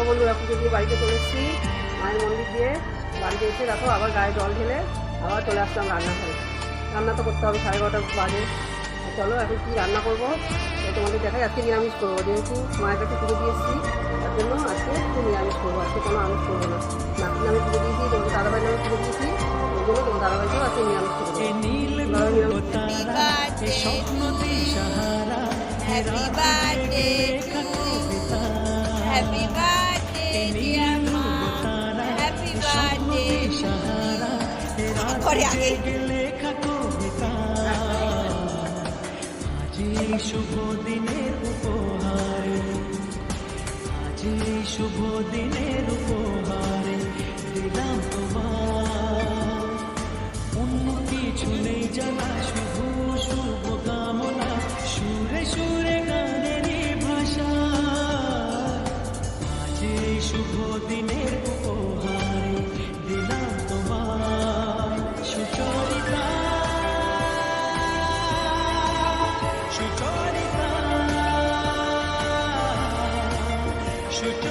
বন্ধুরা, পুজো দিয়ে বাড়িতে চলে এসেছি মায়ের মন্দির দিয়ে। বাড়িতে এসে দেখো আবার গায়ে জল ঢেলে আবার চলে আসলাম রান্নাঘরে। রান্না তো করতে হবে, 11:30 বাজে। চলো এখন কী রান্না করবো তোমাদের দেখাই। আজকে নিরামিষ করবো, যেহেতু মায়ের কাছে পুজো দিয়ে এসেছি, তার জন্য আজকে একটু নিরামিষ করবো। আজকে কোনো আমিষ করবো না। নাতির নামে পুজো দিয়েছি, তোমাদের দাদাভাই নামে পুজো দিয়েছি, ওই জন্য তোমার দাদাভাইকেও আজকে নিরামিষ করবো। শুভ দিনের উপহারে, আজ শুভ দিনের উপহারে দিলাম তোমার। অন্য কিছু নেই জানা, শুভ শুভ কামনা, সুরে সুরে গানেরই ভাষা। আজ শুভ দিনের উপহারে দিলাম তোমার। সুচরিতা সুচরিতা সুচরিতা